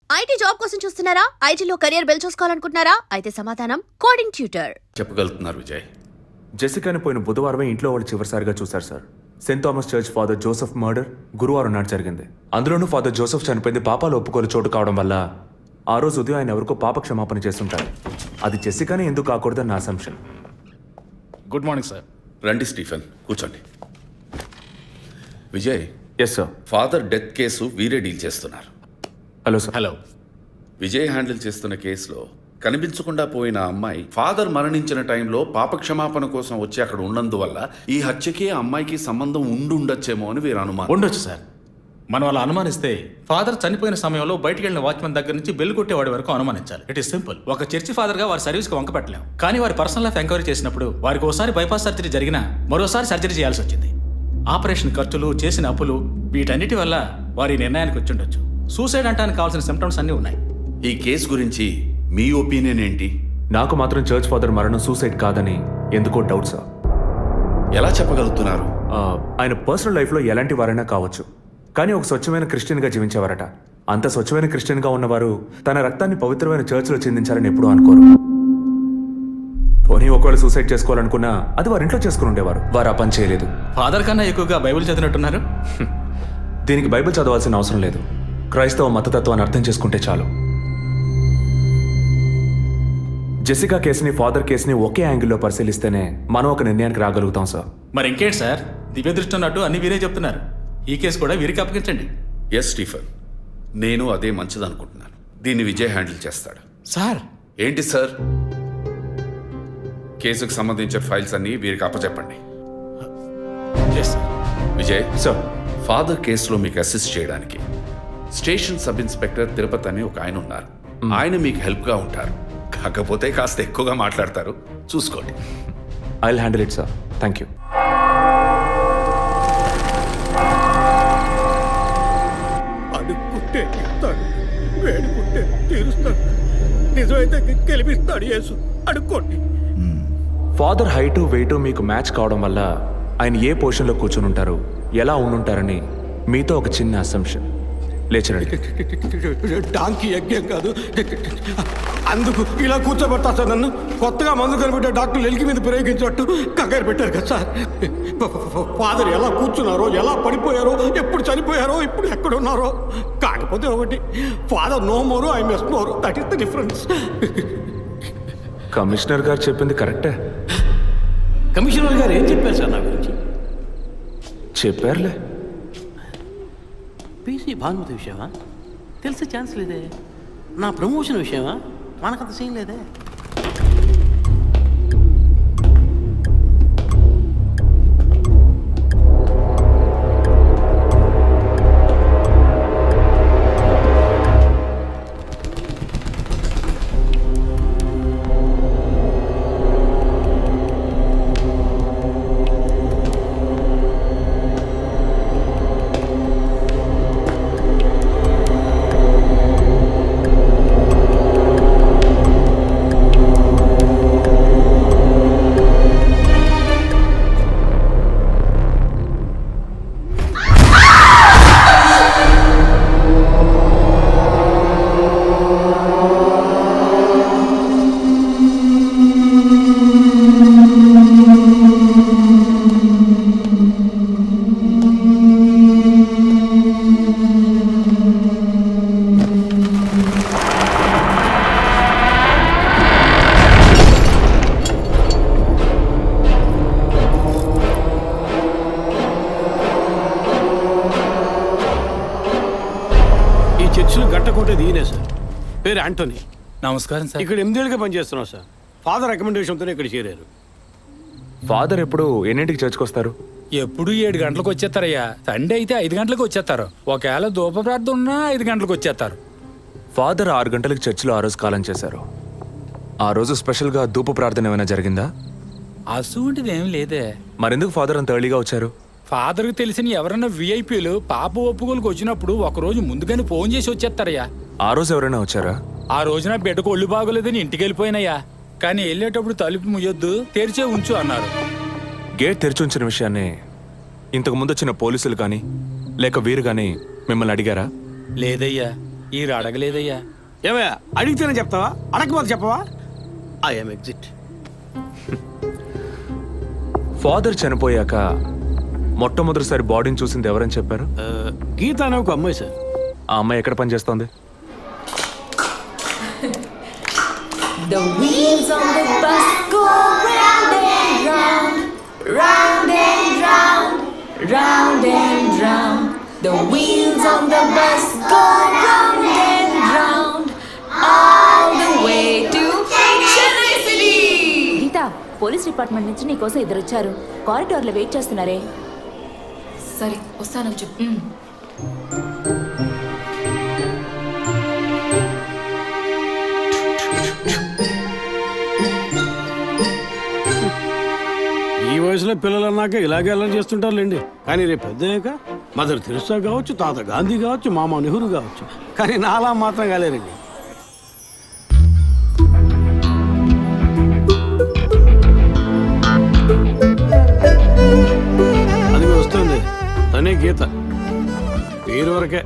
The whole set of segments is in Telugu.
ఐటీ జాబ్ కోసం చూస్తున్నారా? ఐటీలో కెరియర్ బిల్డ్ చూసుకోవాలనుకుంటున్నారా? అయితే సమాధానం కోడింగ్ ట్యూటర్. చెప్పగలుగుతున్నారు విజయ్. జెసికాని పోయిన బుధవారమే ఇంట్లో వాళ్ళు చివరిసారిగా చూశారు sir. Saint Thomas church father Joseph murder గురువారం నాడు జరిగింది. అందులోనూ ఫాదర్ జోసెఫ్ చనిపోయింది పాపాలు ఒప్పుకోలు చోటు కావడం వల్ల ఆ రోజు ఉదయం ఆయన ఎవరికో పాప క్షమాపణ చేస్తుంటారు. అది జెసికానే ఎందుకు కాకూడదని నా అసంప్షన్. Good morning sir. రండి స్టీఫెన్, కూర్చోండి. Vijay, yes sir. Father death case వీరే డీల్ చేస్తున్నారు. Hello sir. Hello. Vijay handle చేస్తున్న కేసులో కనిపించకుండా పోయిన అమ్మాయి ఫాదర్ మరణించిన టైంలో పాప క్షమాపణ కోసం వచ్చి అక్కడ ఉన్నందువల్ల ఈ హత్యకి ఆ అమ్మాయికి సంబంధం ఉండొచ్చేమో అని వీరు అనుమానం. ఉండొచ్చు సార్. మనం అలా అనుమానిస్తే ఫాదర్ చనిపోయిన సమయంలో బయటికి వెళ్ళిన వాచ్మెన్ దగ్గర నుంచి బెల్ కొట్టేవాడి వరకు అనుమానించాలి. It is simple. ఒక చర్చి ఫాదర్ గా వారి సర్వీస్ కి వంక పెట్టలేం. కానీ వారి పర్సనల్ లైఫ్ ఎంక్వైరీ చేసినప్పుడు వారికి ఒకసారి బైపాస్ సర్జరీ జరిగినా మరోసారి సర్జరీ చేయాల్సి వచ్చింది. ఆపరేషన్ ఖర్చులు, చేసిన అప్పులు, వీటన్నిటి వల్ల వారి నిర్ణయానికి వచ్చి ఉండొచ్చు. సూసైడ్ అంటానికి కావాల్సిన సిమ్టమ్స్ అన్నీ ఉన్నాయి. ఈ కేసు గురించి మీ ఒపీనియన్ ఏంటి? నాకు మాత్రం చర్చ్ ఫాదర్ మరణం సూసైడ్ కాదని ఎందుకో డౌట్ సార్. ఎలా చెప్పగలుగుతున్నారు? ఆయన పర్సనల్ లైఫ్లో ఎలాంటి వారైనా కావచ్చు, కానీ ఒక స్వచ్ఛమైన క్రిస్టియన్గా జీవించేవారట. అంత స్వచ్ఛమైన క్రిస్టియన్గా ఉన్నవారు తన రక్తాన్ని పవిత్రమైన చర్చ్లో చెందించారని ఎప్పుడూ అనుకోరు. పోనీ ఒకవేళ సూసైడ్ చేసుకోవాలనుకున్నా అది వారి ఇంట్లో చేసుకుని ఉండేవారు. వారు ఆ పని చేయలేదు. ఫాదర్ కన్నా ఎక్కువగా బైబిల్ చదివినట్టున్నారు. దీనికి బైబిల్ చదవాల్సిన అవసరం లేదు. క్రైస్తవ మతతత్వాన్ని అర్థం చేసుకుంటే చాలు. జెసికా కేసుని, ఫాదర్ కేసుని ఒకే యాంగిల్లో పరిశీలిస్తేనే మనం ఒక నిర్ణయానికి రాగలుగుతాం సార్. మరి ఇంకేంటి సార్, దివ్య దృష్టి ఉన్నట్టు అన్ని వీరే చెప్తున్నారు. ఈ కేసు కూడా వీరికి అప్పగించండి. ఎస్ స్టీఫెన్, నేను అదే మంచిదనుకుంటున్నాను. దీన్ని విజయ్ హ్యాండిల్ చేస్తాడు. సార్. ఏంటి సార్? కేసుకు సంబంధించిన ఫైల్స్ అన్ని వీరికి అప్పచెప్పండి. విజయ్ సార్, ఫాదర్ కేసులో మీకు అసిస్ట్ చేయడానికి స్టేషన్ సబ్ ఇన్స్పెక్టర్ తిరుపతి అని ఒక ఆయన ఉన్నారు. ఆయన మీకు హెల్ప్గా ఉంటారు. కాకపోతే కాస్త ఎక్కువగా మాట్లాడతారు, చూసుకోండి. I will handle it sir. Thank you. అడుక్కుంటే ఇస్తాడు, వేడుకుంటే తీరుస్తాడు, నిజమైతే గెలిపిస్తాడు యేసు. అడుక్కోండి. ఫాదర్ హైటు వెయిటు మీకు మ్యాచ్ కావడం వల్ల ఆయన ఏ పొజిషన్లో కూర్చుని ఉంటారు, ఎలా ఉండుంటారని మీతో ఒక చిన్న అసంప్షన్. లేచరండి. డాంకీ యజ్ఞం కాదు, అందుకు ఇలా కూర్చోబెడతా సార్. నన్ను కొత్తగా మందు కనిపెట్టే డాక్టర్లు ఎలికి మీద ప్రయోగించినట్టు కంగారు పెట్టారు కదా సార్. ఫాదర్ ఎలా కూర్చున్నారో, ఎలా పడిపోయారో, ఎప్పుడు చనిపోయారో, ఇప్పుడు ఎక్కడున్నారో. కాకపోతే ఒకటి, father no more, I miss more. That is the difference. Commissioner గారు చెప్పింది కరెక్టే. కమిషనర్ గారు ఏం చెప్పారు సార్ నా గురించి? చెప్పారులే. పీసీ భానుమతి విషయమా? తెలిసే ఛాన్స్ లేదే. నా ప్రమోషన్ విషయమా? మనకంత సీన్ లేదే. పేరు యాంటోనీ. నమస్కారం సార్. ఇక్కడ 8 ఏళ్ళుగా పనిచేస్తున్నాం సార్. ఫాదర్ రికమెండేషన్తోనే ఇక్కడ చేరారు. ఫాదర్ ఎప్పుడు ఎన్నింటికి చర్చ్కి వస్తారు? ఎప్పుడు 7 గంటలకు వచ్చేస్తారయ్యా. సండే అయితే 5 గంటలకు వచ్చేస్తారు. ఒకవేళ ధూప ప్రార్థన ఉన్నా 5 గంటలకు వచ్చేస్తారు. ఫాదర్ 6 గంటలకు చర్చిలో ఆ రోజు కాలం చేశారు. ఆ రోజు స్పెషల్గా ధూప ప్రార్థన ఏమైనా జరిగిందా? అసువంటిది ఏం లేదే. మరెందుకు ఫాదర్ అంత ఎర్లీగా వచ్చారు? ఫాదర్కి తెలిసిన ఎవరైనా విఐపీలు పాప ఒప్పుకోలకు వచ్చినప్పుడు ఒకరోజు ముందుగానే ఫోన్ చేసి వచ్చేస్తారయ్యా. ఆ రోజు ఎవరైనా వచ్చారా? ఆ రోజున బిడ్డకు ఒళ్ళు బాగోలేదని ఇంటికి వెళ్ళిపోయినయ్యా. కానీ వెళ్ళేటప్పుడు తలుపు ముయ్యొద్దు, తెరిచే ఉంచు అన్నారు. గేట్ తెరిచి ఉంచిన విషయాన్ని ఇంతకు ముందు వచ్చిన పోలీసులు కానీ లేక వీరు కానీ మిమ్మల్ని అడిగారా? లేదయ్యా. ఈ అడగలేదయ్యా. ఏమయ్యా అడిగితేనే చెప్తావా, అడగకపోతే చెప్పవా? I'm exit. ఫాదర్ చనిపోయాక మొట్టమొదటిసారి బాడీని చూసింది ఎవరని చెప్పారు? గీత అనే ఒక అమ్మాయి సార్. ఆ అమ్మాయి ఎక్కడ పనిచేస్తోంది? The wheels on the bus go round and round, round and round, round and round. The wheels on the bus go round and round, all the way to Chennai City. Geeta, police department నుంచి నీకోసం ఇద్దరు వచ్చారు. కారిడార్లో వెయిట్ చేస్తున్నారే. సరే వస్తానని చెప్పు. ఈ వయసులో పిల్లలు అన్నాక ఇలాగే అలా చేస్తుంటారులేండి. కానీ రేపు పెద్దయ్యాక మదర్ తెరిసా కావచ్చు, తాత గాంధీ కావచ్చు, మామ నెహ్రూ కావచ్చు, కానీ నాలా మాత్రం కాలేరండి. అది వస్తుంది తనే గీత. పేరు వరకే,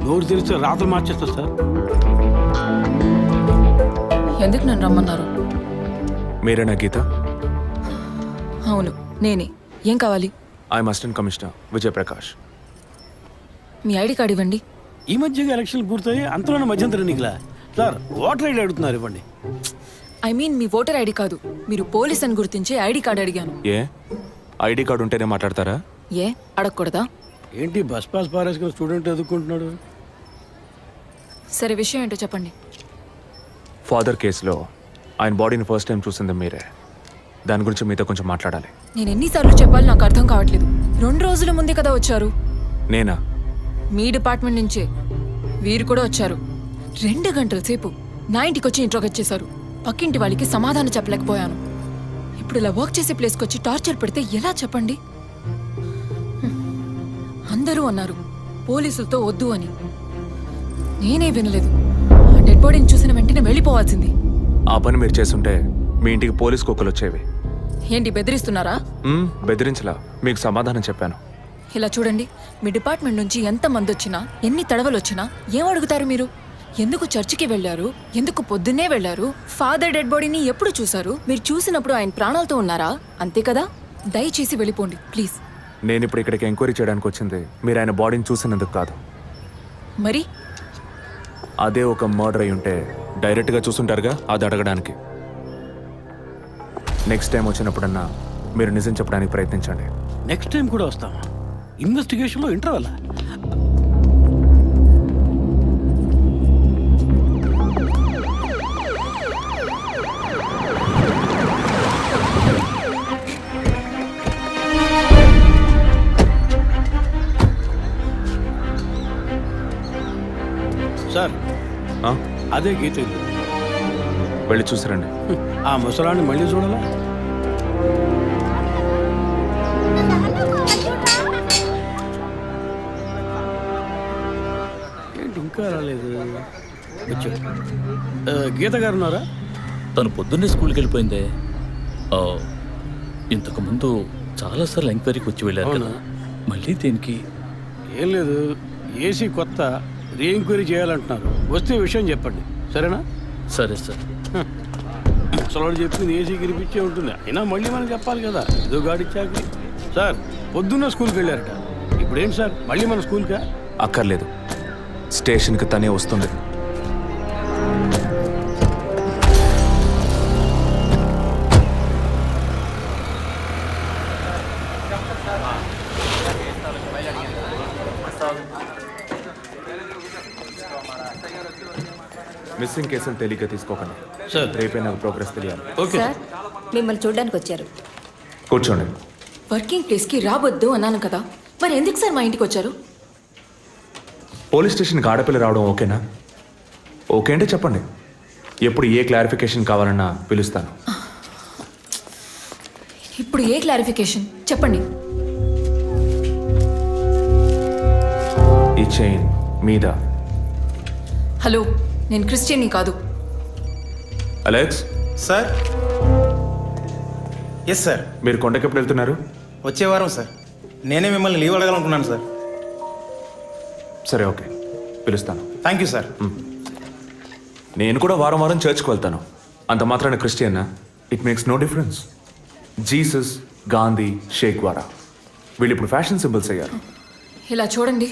నోరు తెరిస్తే రాత్రి మార్చేస్తా సార్. ఎందుకు నన్ను రమ్మన్నారు? మీరేనా గీత? అవును నేనే. ఏం కావాలి? I'm assistant commissioner Vijay Prakash. Me ID card ఇవ్వండి. ఈ మధ్యగా ఎలక్షన్లు పూర్తయి అంతలోనే మధ్యంతర ఎన్నికలా సార్? ఓటర్ ఐడి అడుగుతున్నారు, ఇవ్వండి. I mean me voter ID కాదు, మీరు పోలీస్ అని గుర్తించే ఐడి కార్డ్ అడిగాను. ఏ ఐడి కార్డు ఉంటేనే మాట్లాడతారా? ఏ అడగకూడదా? ఏంటి బస్ పాస్ పారేసుకుని స్టూడెంట్ ఎదుర్కొంటున్నాడు? సరే విషయం ఏంటో చెప్పండి. ఫాదర్ కేసులో ఆయన బాడీని ఫస్ట్ టైం చూసింది మీరే. దాని గురించి మీతో కొంచెం మాట్లాడాలి. నేను ఎన్నిసార్లు చెప్పాలి, నాకు అర్థం కావట్లేదు. 2 రోజుల ముందే కదా వచ్చారు. నేనా? మీ డిపార్ట్మెంట్ నుంచే వీరు కూడా వచ్చారు. 2 గంటల సేపు నా ఇంటికి వచ్చి ఇంట్రోగేట్ చేశారు. పక్కింటి వాళ్ళకి సమాధానం చెప్పలేకపోయాను. ఇప్పుడు ఇలా వర్క్ చేసే ప్లేస్కి వచ్చి టార్చర్ పెడితే ఎలా చెప్పండి? అందరూ అన్నారు పోలీసులతో వద్దు అని. నేనే వినలేదు. డెడ్ బాడీని చూసిన వెంటనే వెళ్ళిపోవాల్సింది. ఆ పని మీరు చేస్తుంటే మీ ఇంటికి పోలీస్ కుక్కలు వచ్చేవి. ఏంటి బెదిరిస్తున్నారా? బెదిరించలా, మీకు సమాధానం చెప్పాను. ఇలా చూడండి, మీ డిపార్ట్మెంట్ నుంచి ఎంతమంది వచ్చినా, ఎన్ని తడవలు వచ్చినా ఏం అడుగుతారు మీరు? ఎందుకు చర్చికి వెళ్ళారు? ఎందుకు పొద్దున్నే వెళ్ళారు? ఫాదర్ డెడ్ బాడీని ఎప్పుడు చూశారు? మీరు చూసినప్పుడు ఆయన ప్రాణాలతో ఉన్నారా? అంతే కదా. దయచేసి వెళ్ళిపోండి ప్లీజ్. నేను ఇప్పుడు ఇక్కడికి ఎంక్వైరీ చేయడానికి వచ్చింది మీరు ఆయన బాడీని చూసినందుకు కాదు. మరి అదే ఒక మర్డర్ అయి ఉంటే డైరెక్ట్గా చూసుంటారుగా, అది అడగడానికి. నెక్స్ట్ టైం వచ్చినప్పుడన్నా మీరు నిజం చెప్పడానికి ప్రయత్నించండి. నెక్స్ట్ టైం కూడా వస్తామా? ఇన్వెస్టిగేషన్లో ఇంటర్వల్? సార్ అదే గీత ఇల్లు. వెళ్ళి చూసిరండి. ఆ ముసలాన్ని మళ్ళీ చూడాలా? ఏంటి ఇంకా రాలేదు? గీత గారు ఉన్నారా? తను పొద్దున్నే స్కూల్కి వెళ్ళిపోయిందే. ఇంతకు ముందు చాలాసార్లు ఎంక్వైరీకి వచ్చి వెళ్ళారు కదా, మళ్ళీ దేనికి? ఏం లేదు, ఏసీ కొత్త రీ ఎంక్వైరీ చేయాలంటున్నారు. వస్తే విషయం చెప్పండి, సరేనా? సరే సార్. ముసలాడు చెప్పింది ఏసీ గిరిపించే ఉంటుంది, అయినా మళ్ళీ మనం చెప్పాలి కదా, ఏదో గాడిచ్చాక. సార్ పొద్దున్న స్కూల్కి వెళ్ళారట, ఇప్పుడేంటి సార్ మళ్ళీ మన స్కూల్కా? అక్కర్లేదు, స్టేషన్కి తనే వస్తుంది. మిస్సింగ్ కేసులు తేలిగ్గా తీసుకోకండి సార్. రేపే నాకు ప్రోగ్రెస్ తెలియాలి. ఓకే సార్, మిమ్మల్ని చూడడానికి వచ్చారు. కూర్చోండి. వర్కింగ్ ప్లేస్కి రావద్దు అన్నాను కదా, మరి ఎందుకు సార్ మా ఇంటికి వచ్చారు? పోలీస్ స్టేషన్కి ఆడపిల్ల రావడం ఓకేనా? ఓకే అంటే చెప్పండి, ఎప్పుడు ఏ క్లారిఫికేషన్ కావాలన్నా పిలుస్తాను. ఇప్పుడు ఏ క్లారిఫికేషన్ చెప్పండి. ఈ చైన్ మీద. హలో, నేను క్రిస్టియన్ని కాదు. Alex sir. Yes sir. మీరు కొండకి ఎప్పుడు వెళ్తున్నారు? వచ్చే వారం సార్. నేనే మిమ్మల్ని లీవ్ అడగాలనుకున్నాను సార్. సరే ఓకే, పిలుస్తాను. Thank you sir. నేను కూడా వారం వారం చర్చ్కి వెళ్తాను. అంత మాత్రాన క్రిస్టియన్నా? It makes no difference. Jesus, Gandhi, షేక్ వారా వీళ్ళు ఇప్పుడు ఫ్యాషన్ సింబల్స్ అయ్యారు. ఇలా చూడండి,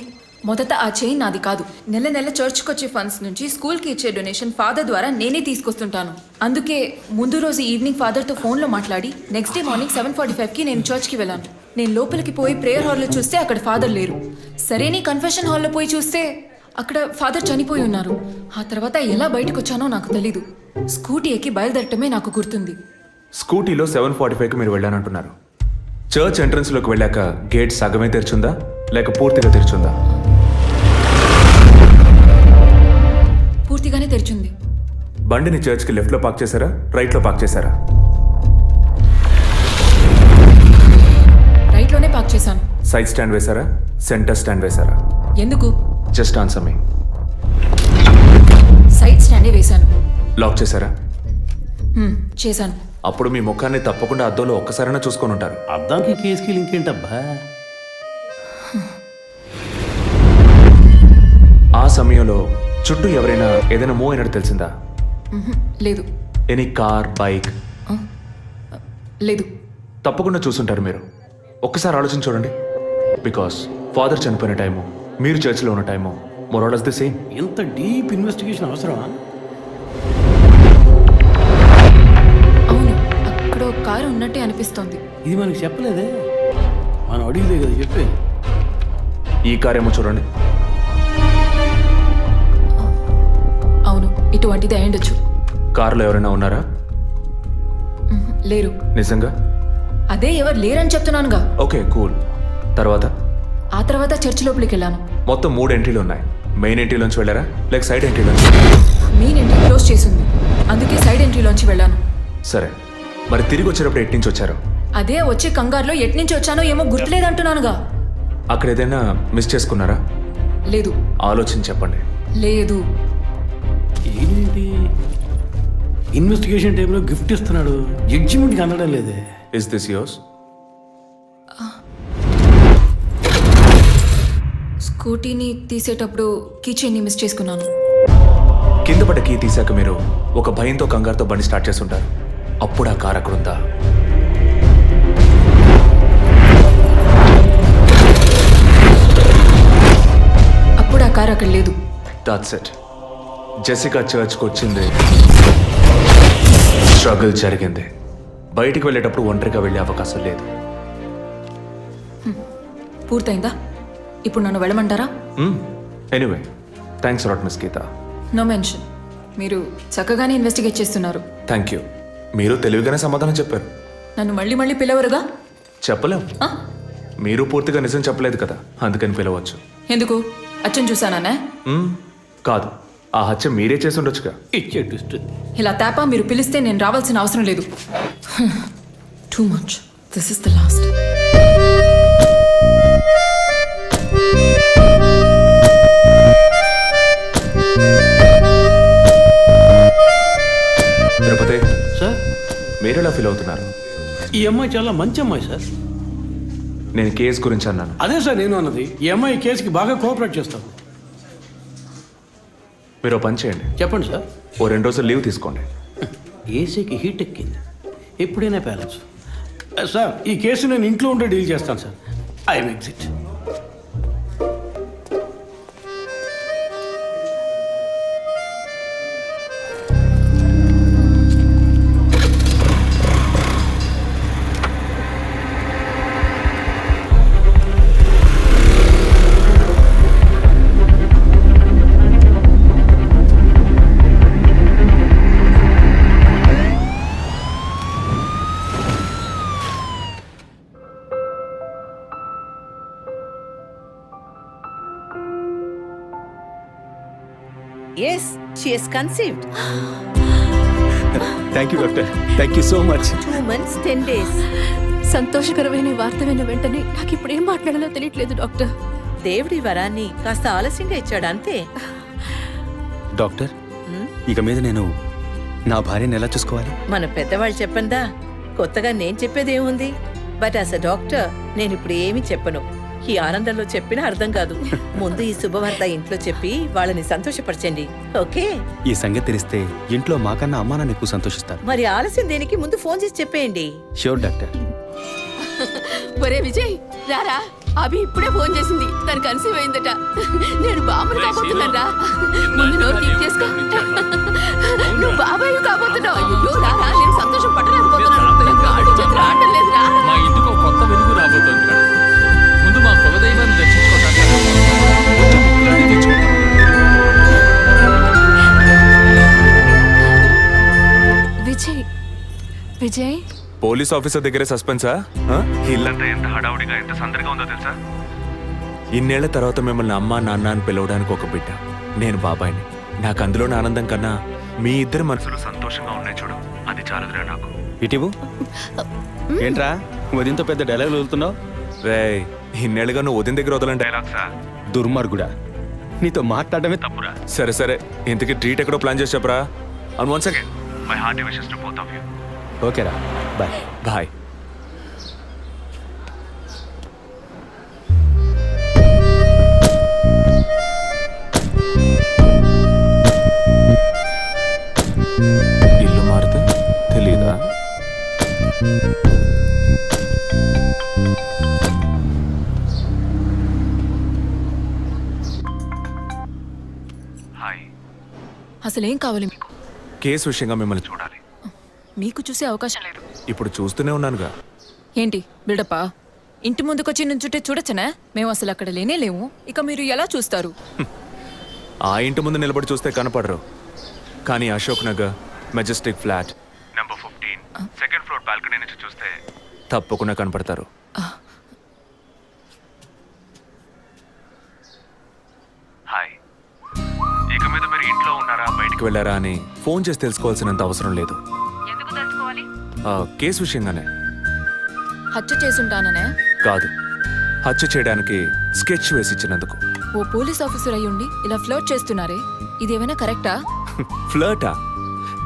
మొదట ఆ చైన్ నాది కాదు. నెల నెల చర్చ్కి వచ్చే ఫండ్స్ నుంచి స్కూల్కి ఇచ్చే డొనేషన్ ఫాదర్ ద్వారా నేనే తీసుకొస్తుంటాను. అందుకే ముందు రోజు ఈవినింగ్ ఫాదర్తో ఫోన్లో మాట్లాడి నెక్స్ట్ డే మార్నింగ్ 7:45కి నేను చర్చ్కి వెళ్ళాను. నేను లోపలికి పోయి ప్రేయర్ హాల్లో చూస్తే అక్కడ ఫాదర్ లేరు. సరే నీ కన్ఫెషన్ హాల్లో పోయి చూస్తే అక్కడ ఫాదర్ చనిపోయి ఉన్నారు. ఆ తర్వాత ఎలా బయటకు వచ్చానో నాకు తెలీదు. స్కూటీ ఎక్కి బయలుదేరటమే నాకు గుర్తుంది. స్కూటీలో 7:45కి మీరు వెళ్ళానంటున్నారు. చర్చ్ ఎంట్రన్స్లోకి వెళ్ళాక గేట్ సగమే తెరిచుందా లేక పూర్తిగా తెరిచుందా? పూర్తిగానే తెరిచింది. బండిని చర్చ్కి లెఫ్ట్లో పార్క్ చేశారా, రైట్లో పార్క్ చేశారా? రైట్లోనే పార్క్ చేశాను. సైడ్ స్టాండ్ వేశారా, సెంటర్ స్టాండ్ వేశారా? ఎందుకు? జస్ట్ ఆన్సర్ మీ. సైడ్ స్టాండే వేశాను. లాక్ చేశారా? చేశాను. అప్పుడు మీ ముఖాన్ని తప్పకుండా అద్దంలో ఒక్కసారైనా చూసుకొని ఉంటారు. అద్దానికి కేసుకి లింక్ ఏంటబ్బా? ఆ సమయంలో చుట్టూ ఎవరైనా ఏదైనా మూవ్ అయినట్టు తెలిసిందా? లేదు. Any car, bike? లేదు. తప్పకుండా చూసుంటారు మీరు. ఒక్కసారి ఆలోచన చూడండి. బికాస్ ఫాదర్ చనిపోయిన టైము, మీరు చర్చిలో ఉన్న టైము మోరాలస్ ది సేమ్. ఇంత డీప్ ఇన్వెస్టిగేషన్ అవసరమా? అవును, అక్కడ ఒక కారు ఉన్నట్టే అనిపిస్తోంది. ఇది మనకి చెప్పలేదే, మనం అడిగితే కదా చెప్పేది. ఈ కార్ ఏమో చూడండి. అవును, ఇటువంటిది అయ్యుండొచ్చు. కారులో ఎవరైనా ఉన్నారా? లేరు. నిజంగా? అదే ఎవరు లేరని చెప్తున్నానుగా. Okay, cool. తర్వాత? ఆ తర్వాత చర్చ్ లోపలికి వెళ్ళాను. మొత్తం 3 ఎంట్రీలు ఉన్నాయి. మెయిన్ ఎంట్రీలోంచి వెళ్ళారా లేక సైడ్ ఎంట్రీలోంచి? మెయిన్ ఎంట్రీ క్లోజ్ చేసింది, అందుకే సైడ్ ఎంట్రీలోంచి వెళ్ళాను. సరే, మరి తిరిగి వచ్చేటప్పుడు ఎటు నుంచి వచ్చారు? అదే వచ్చే కంగారులో ఎట్నుంచి వచ్చానో ఏమో గుర్తులేదంటున్నానుగా. అక్కడ ఏదైనా మిస్ చేసుకున్నారా? లేదు. ఆలోచించి చెప్పండి. లేదు. ఏంటి ఇన్వెస్టిగేషన్ టైంలో గిఫ్ట్ ఇస్తున్నాడు, జడ్జిమెంట్కి అందడం లేదే. Is this yours? స్కూటీని తీసేటప్పుడు కీచైన్ని మిస్ చేసుకున్నాను. కింద పడ్డ కీ తీసాక మీరు ఒక భయంతో కంగారుతో బండి స్టార్ట్ చేస్తుంటారు. అప్పుడు ఆ కార్ అక్కడ ఉందా? అప్పుడు ఆ కారు అక్కడ లేదు. That's it. జెసికా చర్చ్కి వచ్చింది, స్ట్రగుల్ జరిగింది. బయటికి వెళ్ళేటప్పుడు ఒంటరిగా వెళ్ళే అవకాశం లేదు. పూర్తయిందా? ఇప్పుడు నన్ను వెళ్ళమంటారా? Anyway, thanks lot miss Geetha. No mention. మీరు చక్కగానే ఇన్వెస్టిగేట్ చేస్తున్నారు. Thank you. మీరు తెలివిగానే సమాధానం చెప్పారు. నన్ను మళ్ళీ మళ్ళీ పిలవరుగా? చెప్పలేం. మీరు పూర్తిగా నిజం చెప్పలేదు కదా, అందుకని పిలవచ్చు. ఎందుకు? అచ్చం చూసానా? కాదు, ఆ హత్య మీరే చేసి ఉండొచ్చుగా. ఇచ్చే ట్విస్ట్. ఇలా తేపా మీరు పిలిస్తే నేను రావాల్సిన అవసరం లేదు. Too much. This is the last. Tirupati sir, మీరు ఎలా ఫీల్ అవుతున్నారు? ఈ అమ్మాయి చాలా మంచి అమ్మాయి సార్. నేను కేసు గురించి అన్నాను. అదే సార్ నేను అన్నది. ఈ అమ్మాయి కేసుకి బాగా కోఆపరేట్ చేస్తాం. మీరు పని చేయండి. చెప్పండి సార్. ఓ 2 రోజులు లీవ్ తీసుకోండి. ఏసీకి హీట్ ఎక్కింది, ఎప్పుడైనా ప్యాలెన్స్. సార్, ఈ కేసు నేను ఇంట్లో ఉంటే డీల్ చేస్తాను sir. I'm exit. Yes, she is conceived. Thank you, doctor. Thank you so much. 2 months, 10 days. సంతోషకరమైన వార్త విన్న వెంటనే నాకు ఇప్పుడు ఏం మాట్లాడాలో తెలియట్లేదు డాక్టర్. దేవుడి వరాన్ని కాస్త ఆలస్యంగా ఇచ్చాడు అంతే. డాక్టర్, ఇక మీద నేను నా భార్యను ఎలా చూసుకోవాలి? మన పెద్దవాళ్ళు చెప్పందా, కొత్తగా నేను చెప్పేదేముంది. బట్ యాజ్ అ డాక్టర్ నేను ఇప్పుడు ఏమీ చెప్పను. ఈ ఆనందంలో చెప్పినా అర్థం కాదు. ముందు ఈ శుభవార్త ఇంట్లో చెప్పి వాళ్ళని సంతోషపరచండి, ఓకే? ఈ సంగతి తెలిస్తే ఇంట్లో మాకన్నా అమ్మా నాన్న ఎక్కువ సంతోషిస్తారు. మరి ఆలస్యం దేనికి, ముందు ఫోన్ చేసి చెప్పేయండి. Sure doctor. ఒరే విజయ్ రారా, అభి ఇప్పుడే ఫోన్ చేసింది, తను కన్సీవ్ అయిందట. నేను బాబుని కాబోతున్నాను రా. ముందు నోరు తీపి చేసుకో. నువ్వు బాబాయ్ కాబోతున్నావు. అయ్యో రారా, నేను సంతోషం పట్టలేకపోతున్నాను. ఆడు చేతులు ఆడటం లేదు రా. మా ఇంటికి ఒక కొత్త వెలుగు రాబోతోంది మేడం. ముందు మా కులదైవాన్ని దర్శించుకోవడానికి కొంచెం ముక్కులన్నీ తెచ్చుకుంటాం. విజయ్ విజయ్ పోలీస్ ఆఫీసర్ దగ్గరే సస్పెన్సా? ఇల్లంతా ఎంత హడావుడిగా ఎంత సందడిగా ఉందో తెలుసా? ఇన్నేళ్ల తర్వాత మిమ్మల్ని అమ్మా నాన్న అని పిలవడానికి ఒక బిడ్డ, నేను బాబాయిని. నాకు అందులోని ఆనందం కన్నా మీ ఇద్దరు మనసులు సంతోషంగా ఉన్నాయి చూడు, అది చాలదురా నాకు. ఇటీవు ఏంట్రా వదింతో పెద్ద డైలాగ్ వదులుతున్నావు? రే, ఇన్నేళ్ళుగా నువ్వు ఉదయం దగ్గర వదలని డైలాగ్సా? దుర్మార్గుడా, నీతో మాట్లాడమే తప్పురా. సరే సరే, ఇంతకీ ట్రీట్ ఎక్కడో ప్లాన్ చేసి చెప్పరా? And once again my hearty wishes to both of you. ఓకేరా, బాయ్. బాయ్. ఇల్లు మారితే తెలీదా? అసలేం కావాలి మీకు? కేసు విషయంగా మిమ్మల్ని చూడాలి. మీకు చూసే అవకాశం లేదు. ఇప్పుడు చూస్తూనే ఉన్నానుగా. ఏంటి బిల్డప్పా? ఇంటి ముందుకొచ్చి నుంచుంటే చూడొచ్చనా? మేము అసలు అక్కడ లేనే లేము, ఇక మీరు ఎలా చూస్తారు? ఆ ఇంటి ముందు నిలబడి చూస్తే కనపడరు, కానీ Ashok Nagar Majestic flat number 15 second floor balcony నుంచి చూస్తే తప్పకుండా కనపడతారు. హాయ్. ఇక మీద మీరు ఇంట్లో ఉన్నారా బయటికి వెళ్ళారా అని ఫోన్ చేసి తెలుసుకోవాల్సినంత అవసరం లేదు. కేసు విషయంగానే. హత్య చేసుంటాననే కాదు, హత్య చేయడానికి స్కెచ్ వేసి ఇచ్చినందుకు. ఓ పోలీస్ ఆఫీసర్ అయ్యుండి ఇలా ఫ్లర్ట్ చేస్తున్నారే, ఇదేమైనా కరెక్టా? ఫ్లర్టా?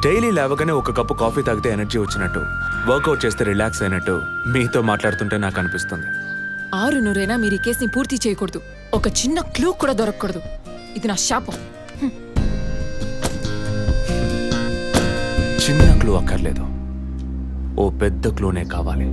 డైలీ లేవగానే ఒక కప్పు కాఫీ తాగితే ఎనర్జీ వచ్చినట్టు, వర్కౌట్ చేస్తే రిలాక్స్ అయినట్టు మీతో మాట్లాడుతుంటే నాకు అనిపిస్తుంది. 6 మీరు ఈ కేసుని పూర్తి చేయకూడదు, ఒక చిన్న క్లూ కూడా దొరకకూడదు. ఇది నా శాపం. చిన్న క్లూ అక్కర్లేదు, ఓ పెద్ద క్లూనే కావాలి.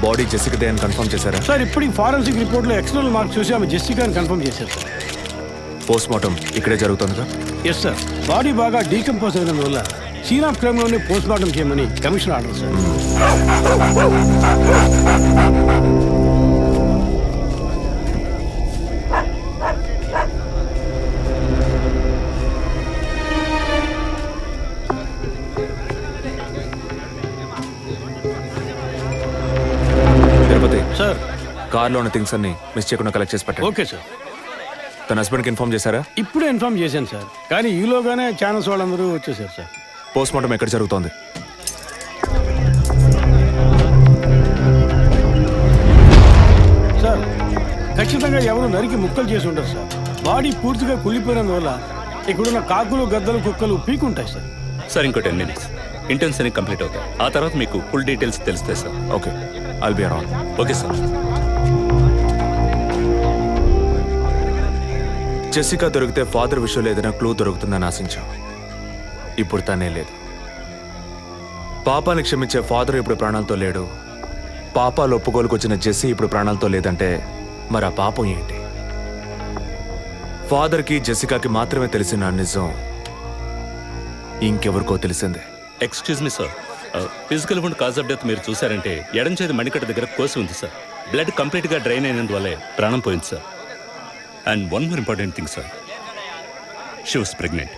బాడీ జెసికాదే అని కన్ఫర్మ్ చేశారా? సార్ ఇప్పుడు ఈ ఫారెన్సిక్ రిపోర్ట్లో ఎక్స్టర్నల్ మార్క్స్ చూసి ఆమె జెసికా అని కన్ఫర్మ్ చేశారు సార్. పోస్ట్ మార్టం ఇక్కడే జరుగుతుందిగా? ఎస్ సార్. బాడీ బాగా డీకంపోజ్ అయినందువల్ల సీన్ ఆఫ్ క్రైమ్లోనే పోస్ట్ మార్టం చేయమని కమిషన్ ఆర్డర్ సార్. కార్లో ఉన్న థింగ్స్ అన్ని మిస్ చేయకుండా కలెక్ట్ చేసి పెట్టండి. Okay sir. తన హస్బెండ్కి ఇన్ఫార్మ్ చేశారా? ఇప్పుడే ఇన్ఫార్మ్ చేశాను సార్, కానీ ఈలోగానే ఛానల్స్ వాళ్ళందరూ వచ్చేసారు సార్. పోస్ట్ మార్టం ఎక్కడ జరుగుతోంది? సార్ ఖచ్చితంగా ఎవరు నరికి ముక్కలు చేసి ఉంటారు సార్. బాడీ పూర్తిగా కుళ్ళిపోయినందువల్ల ఇక్కడున్న కాకులు గద్దలు కుక్కలు పీకుంటాయి సార్. సార్ ఇంకో 10 minutes ఇంటెన్స్ అన్ని కంప్లీట్ అవుతాయి. ఆ తర్వాత మీకు ఫుల్ డీటెయిల్స్ తెలుస్తాయి sir. Okay, I'll be around. Okay sir. Jessica దొరికితే ఫాదర్ విషయంలో ఏదైనా క్లూ దొరుకుతుందని ఆశించాం. ఇప్పుడు తనే లేదు. పాపాన్ని క్షమించే ఫాదర్ ఇప్పుడు ప్రాణాలతో లేడు. పాపాలు ఒప్పుకోలుకు వచ్చిన జెస్సీ ఇప్పుడు ప్రాణాలతో లేదంటే మరి ఆ పాపం ఏంటి? ఫాదర్కి జెసికాకి మాత్రమే తెలిసిన ఆ నిజం ఇంకెవరికో తెలిసిందే. Excuse me sir, physical wound cause of death మీరు చూసారంటే ఎడం చేతి మణికట్ట దగ్గర కోసి ఉంది సార్. బ్లడ్ కంప్లీట్గా డ్రైన్ అయినందువల్లే ప్రాణం పోయింది sir. And one more important thing sir, she was pregnant.